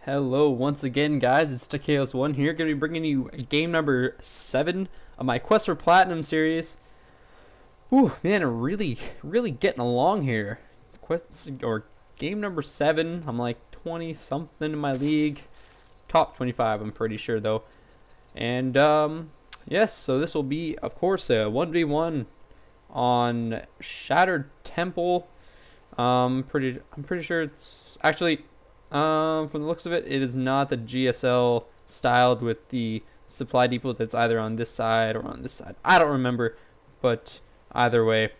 Hello once again, guys. It's Chaos1 here, going to be bringing you game number 7 of my Quest for Platinum series. Whew, man, really getting along here. Game number 7. I'm like 20 something in my league. Top 25, I'm pretty sure though. And yes, so this will be, of course, a 1v1 on Shattered Temple. I'm pretty sure it's actually. From the looks of it, it is not the GSL styled with the supply depot that's either on this side or on this side. I don't remember, but either way,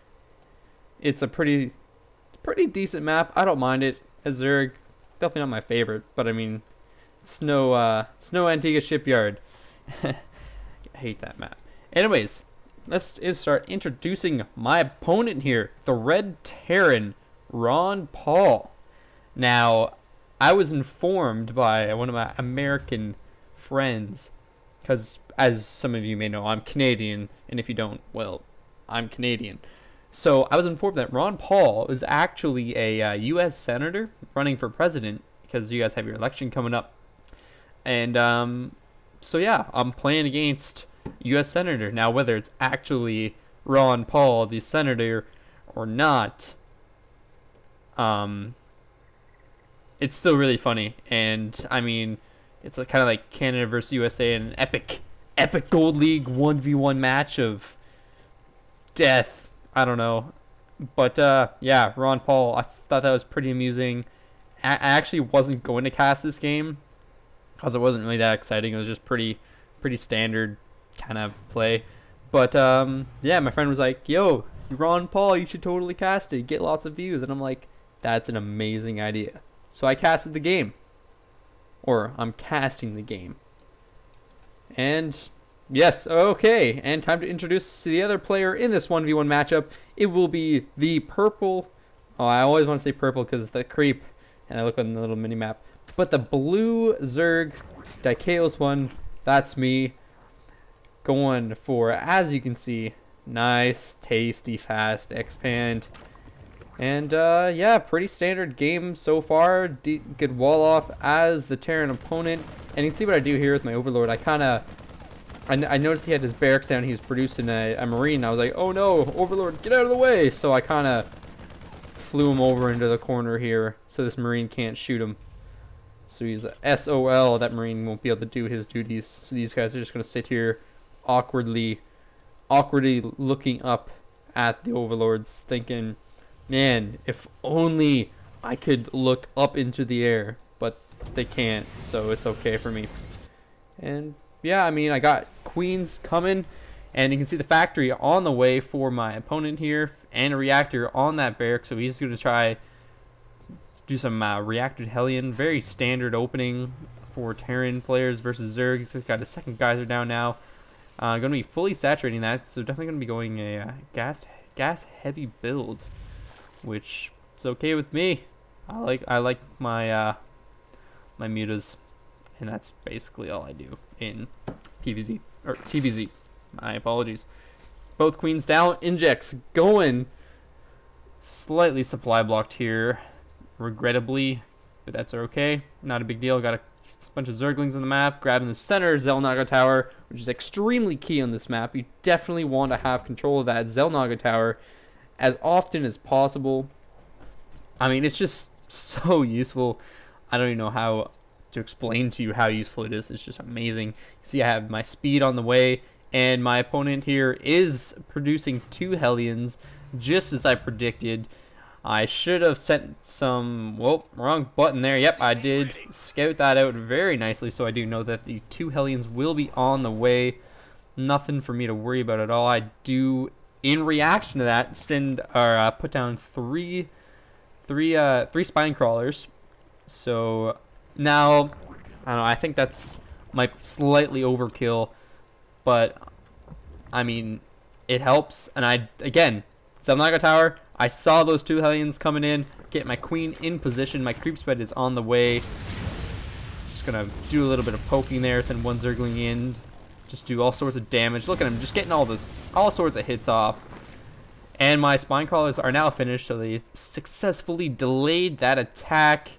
it's a pretty decent map. I don't mind it. Zerg, definitely not my favorite, but I mean, it's no Antigua Shipyard. I hate that map. Anyways, let's start introducing my opponent here, the Red Terran, RonPaul. Now, I was informed by one of my American friends, because as some of you may know, I'm Canadian, and if you don't, well, I'm Canadian. So I was informed that RonPaul is actually a U.S. senator running for president, because you guys have your election coming up. And so yeah, I'm playing against U.S. senator. Now, whether it's actually RonPaul, the senator, or not, it's still really funny, and I mean, it's kind of like Canada versus USA in an epic Gold League 1v1 match of death. I don't know, but yeah, RonPaul. I thought that was pretty amusing. I actually wasn't going to cast this game because it wasn't really that exciting. It was just pretty standard kind of play. But yeah, my friend was like, "Yo, RonPaul, you should totally cast it. Get lots of views." And I'm like, "That's an amazing idea." So I casted the game. Or I'm casting the game. And yes, okay. And time to introduce the other player in this 1v1 matchup. It will be the purple. Oh, I always want to say purple because it's the creep. And I look on the little mini map. But the blue Zerg, Chaos1, that's me. Going for, as you can see, nice, tasty, fast expand. And yeah, pretty standard game so far. Good wall off as the Terran opponent. And you can see what I do here with my Overlord. I noticed he had his barracks down. He was producing a Marine. I was like, oh no, Overlord, get out of the way. So I kind of flew him over into the corner here so this Marine can't shoot him. So he's a SOL. That Marine won't be able to do his duties. So these guys are just going to sit here awkwardly looking up at the Overlords, thinking, man, if only I could look up into the air, but they can't, so it's okay for me. And yeah, I mean, I got queens coming, and you can see the factory on the way for my opponent here, and a reactor on that barrack, so he's going to try to do some reactor Hellion. Very standard opening for Terran players versus Zerg. He's got his second geyser down now. Going to be fully saturating that, so definitely going to be going a gas heavy build, which is okay with me. I like my my mutas, and that's basically all I do in PvZ or TvZ. My apologies. Both queens down. Injects going slightly supply blocked here, regrettably, but that's okay. Not a big deal. Got a bunch of Zerglings on the map. Grabbing the center Xel'Naga Tower, which is extremely key on this map. You definitely want to have control of that Xel'Naga Tower as often as possible. I mean, it's just so useful. I don't even know how to explain to you how useful it is. It's just amazing. See, I have my speed on the way, and my opponent here is producing 2 Hellions, just as I predicted. I should have sent some, well, wrong button there. Yep, I did scout that out very nicely, so I do know that the 2 Hellions will be on the way. Nothing for me to worry about at all. I do, in reaction to that, send or put down three spine crawlers. So now, I don't know, I think that's might be slightly overkill, but I mean, it helps. And again, Xel'Naga Tower, I saw those 2 Hellions coming in, get my queen in position. My creep spread is on the way. Just gonna do a little bit of poking there, send 1 Zergling in, just do all sorts of damage. Look at him, just getting all sorts of hits off. And my spine crawlers are now finished, so they successfully delayed that attack.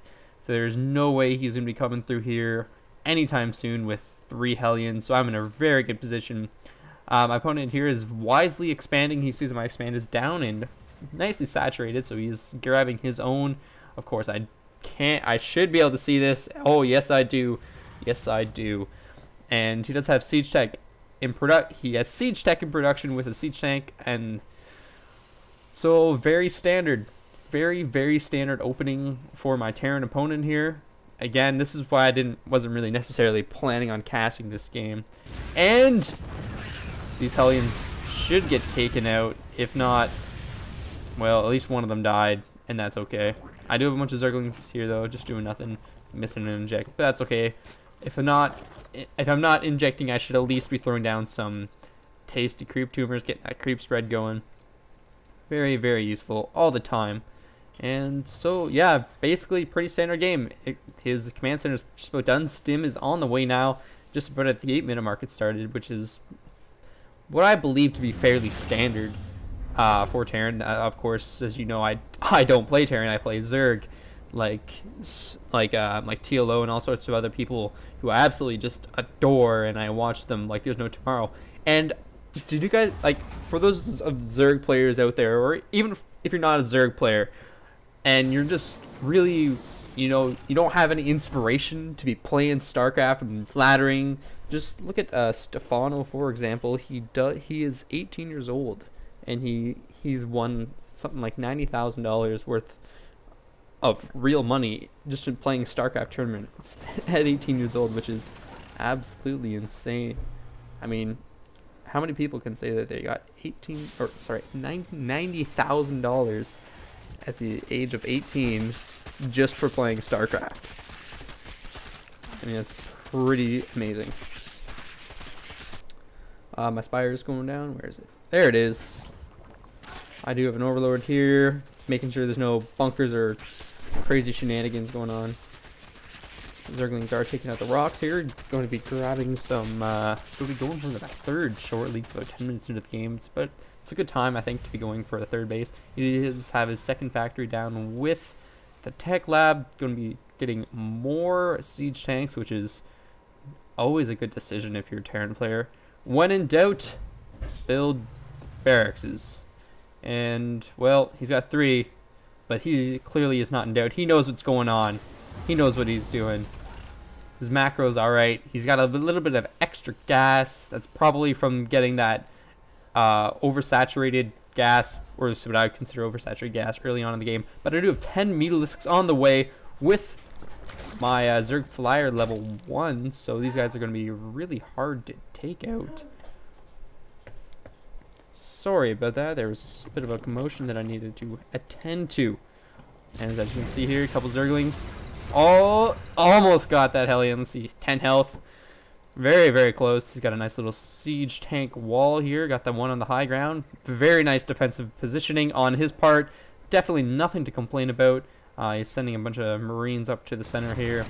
So there's no way he's going to be coming through here anytime soon with 3 Hellions. So I'm in a very good position. My opponent here is wisely expanding. He sees my expand is down and nicely saturated, so he's grabbing his own. Of course, I should be able to see this. Oh, yes, I do. Yes, I do. And he does have siege tech in he has siege tech in production with a siege tank, and so very standard, very standard opening for my Terran opponent here. Again, this is why I wasn't really necessarily planning on casting this game. And these Hellions should get taken out. If not, well, at least one of them died, and that's okay. I do have a bunch of Zerglings here, though, just doing nothing, missing an inject, but that's okay. If I'm not injecting, I should at least be throwing down some tasty creep tumors, getting that creep spread going. Very useful all the time. And so, yeah, basically pretty standard game. His command center is just about done. Stim is on the way now, just about at the 8-minute mark it started, which is what I believe to be fairly standard for Terran. Of course, as you know, I don't play Terran. I play Zerg, like TLO and all sorts of other people who I absolutely just adore, and I watch them like there's no tomorrow. And did you guys, like, for those of Zerg players out there, or even if you're not a Zerg player and you're just really, you know, you don't have any inspiration to be playing Starcraft and flattering, just look at Stefano, for example. He is 18 years old, and he's won something like $90,000 worth of real money just in playing Starcraft tournaments at 18 years old, which is absolutely insane. I mean, how many people can say that they got $90,000 at the age of 18 just for playing Starcraft? I mean, that's pretty amazing. My spire is going down. Where is it? There it is. I do have an overlord here, making sure there's no bunkers or crazy shenanigans going on. Zerglings are taking out the rocks here. Going to be grabbing some. We'll be going for the third shortly. It's about 10 minutes into the game, but it's a good time, I think, to be going for the third base. He does have his second factory down with the tech lab. Going to be getting more siege tanks, which is always a good decision if you're a Terran player. When in doubt, build barracks. And, well, he's got 3, but he clearly is not in doubt. He knows what's going on. He knows what he's doing. His macro's alright. He's got a little bit of extra gas. That's probably from getting that oversaturated gas, or what I would consider oversaturated gas, early on in the game. But I do have 10 Mutalisks on the way with my Zerg Flyer level 1, so these guys are going to be really hard to take out. Sorry about that. There was a bit of a commotion that I needed to attend to. And as you can see here, a couple Zerglings. Almost got that Hellion. Let's see, 10 health. Very close. He's got a nice little siege tank wall here. Got the one on the high ground. Very nice defensive positioning on his part. Definitely nothing to complain about. He's sending a bunch of Marines up to the center here.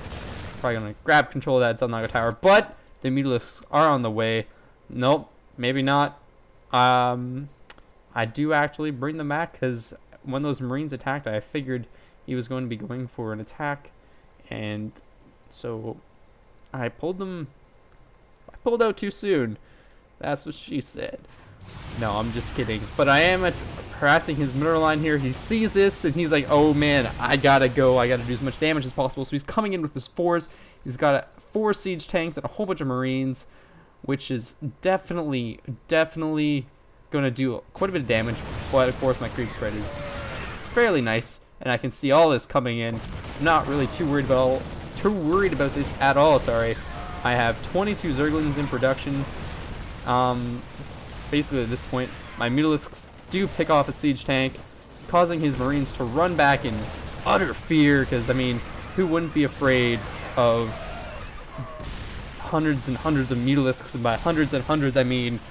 Probably going to grab control of that Zelnaga tower. But the Mutalisks are on the way. Nope, maybe not. I do actually bring them back because when those Marines attacked, I figured he was going to be going for an attack. And so I pulled out too soon. That's what she said. No, I'm just kidding. But I am harassing his mineral line here. He sees this and he's like, oh man, I gotta go. I gotta do as much damage as possible. So he's coming in with his 4s. He's got 4 siege tanks and a whole bunch of Marines, which is definitely going to do quite a bit of damage. But of course my creep spread is fairly nice, and I can see all this coming in. I'm not really too worried about this at all. Sorry. I have 22 Zerglings in production. Basically at this point, my Mutalisks do pick off a siege tank, causing his Marines to run back in utter fear, because I mean, who wouldn't be afraid of hundreds and hundreds of Mutalisks? And by hundreds and hundreds I mean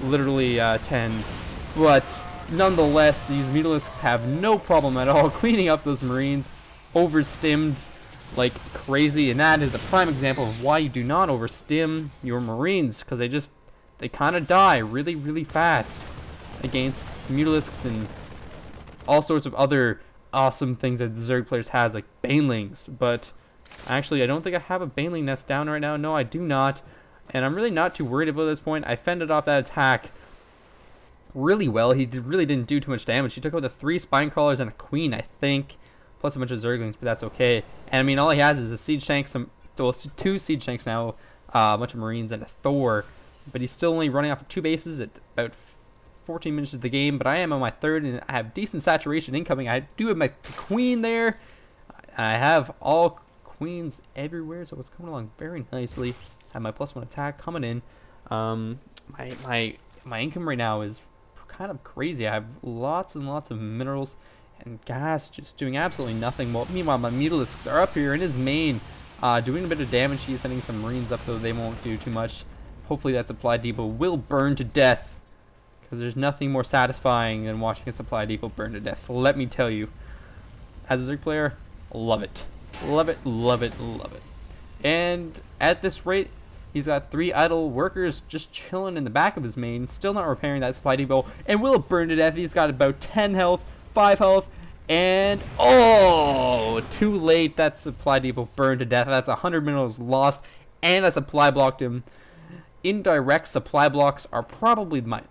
literally 10. But nonetheless, these Mutalisks have no problem at all cleaning up those Marines, overstimmed like crazy, and that is a prime example of why you do not overstim your Marines, because they kind of die really fast against Mutalisks and all sorts of other awesome things that the Zerg players has, like banelings. But actually, I don't think I have a baneling nest down right now. No, I do not. And I'm really not too worried about this point. I fended off that attack really well. He really didn't do too much damage. He took out the 3 spine crawlers and a queen, I think, plus a bunch of Zerglings, but that's okay. And I mean, all he has is a siege tank, well, 2 siege tanks now, a bunch of marines, and a Thor. But he's still only running off of 2 bases at about 14 minutes of the game. But I am on my 3rd, and I have decent saturation incoming. I do have my queen there. I have all queens everywhere, so it's coming along very nicely. I have my +1 attack coming in. My income right now is kind of crazy. I have lots and lots of minerals and gas just doing absolutely nothing. Well, meanwhile, my Mutalisks are up here in his main, doing a bit of damage. He's sending some marines up, though they won't do too much. Hopefully that supply depot will burn to death, because there's nothing more satisfying than watching a supply depot burn to death. Let me tell you, as a Zerg player, love it. Love it, love it, love it. And at this rate, he's got 3 idle workers just chilling in the back of his main, still not repairing that supply depot, and will burn to death. He's got about 10 health, 5 health, and oh, too late. That supply depot burned to death. That's 100 minerals lost, and that supply blocked him. Indirect supply blocks are probably the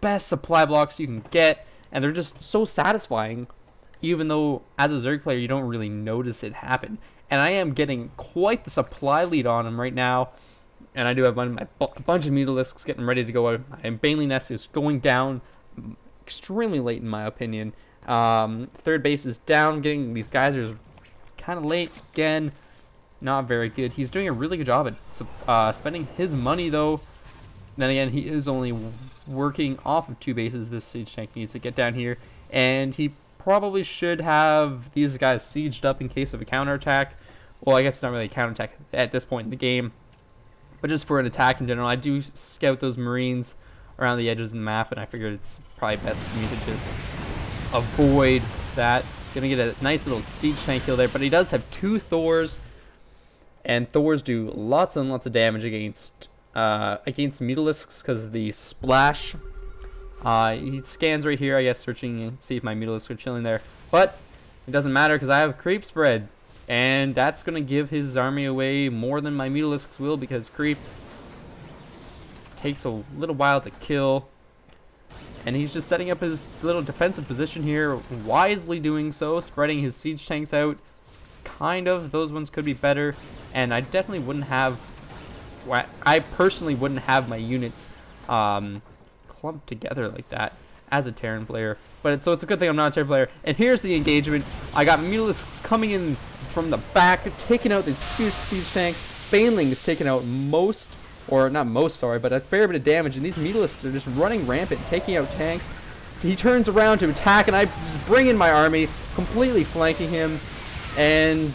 best supply blocks you can get, and they're just so satisfying, even though as a Zerg player you don't really notice it happen. And I am getting quite the supply lead on him right now. And I do have a bunch of Mutalisks getting ready to go out. And Baneling Nest is going down extremely late, in my opinion. 3rd base is down. Getting these geysers kind of late again. Not very good. He's doing a really good job at spending his money, though. Then again, he is only working off of 2 bases. This siege tank needs to get down here. And he probably should have these guys sieged up in case of a counterattack. Well, I guess it's not really a counterattack at this point in the game, but just for an attack in general. I do scout those marines around the edges of the map, and I figured it's probably best for me to just avoid that. Gonna get a nice little siege tank kill there, but he does have 2 Thors, and Thors do lots and lots of damage against Mutalisks because of the splash. He scans right here, I guess, searching and see if my Mutalisks are chilling there, but it doesn't matter because I have creep spread. And that's going to give his army away more than my Mutalisks will, because creep takes a little while to kill. And he's just setting up his little defensive position here, wisely doing so, spreading his siege tanks out. Kind of. Those ones could be better. And I definitely wouldn't have... I personally wouldn't have my units clumped together like that as a Terran player. But so it's a good thing I'm not a Terran player. And here's the engagement. I got Mutalisks coming in from the back, taking out the huge siege tanks. Baneling is taking out most, or not most, sorry, but a fair bit of damage. And these Mutalisks are just running rampant, taking out tanks. He turns around to attack, and I just bring in my army, completely flanking him. And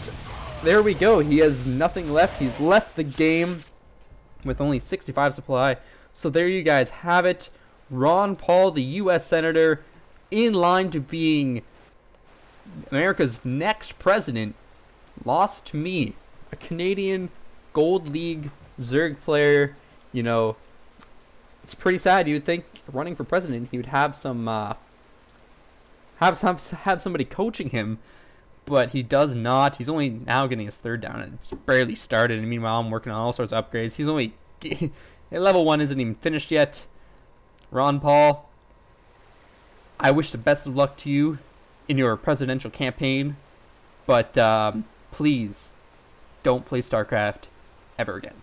there we go. He has nothing left. He's left the game with only 65 supply. So there you guys have it. Ron Paul, the U.S. Senator, in line to being America's next president, lost to me, a Canadian Gold League Zerg player. You know, it's pretty sad. You would think running for president he would have some have somebody coaching him, but he does not. He's only now getting his 3rd down, and it's barely started. And meanwhile, I'm working on all sorts of upgrades. He's only level 1 isn't even finished yet. Ron Paul, I wish the best of luck to you in your presidential campaign, but please don't play StarCraft ever again.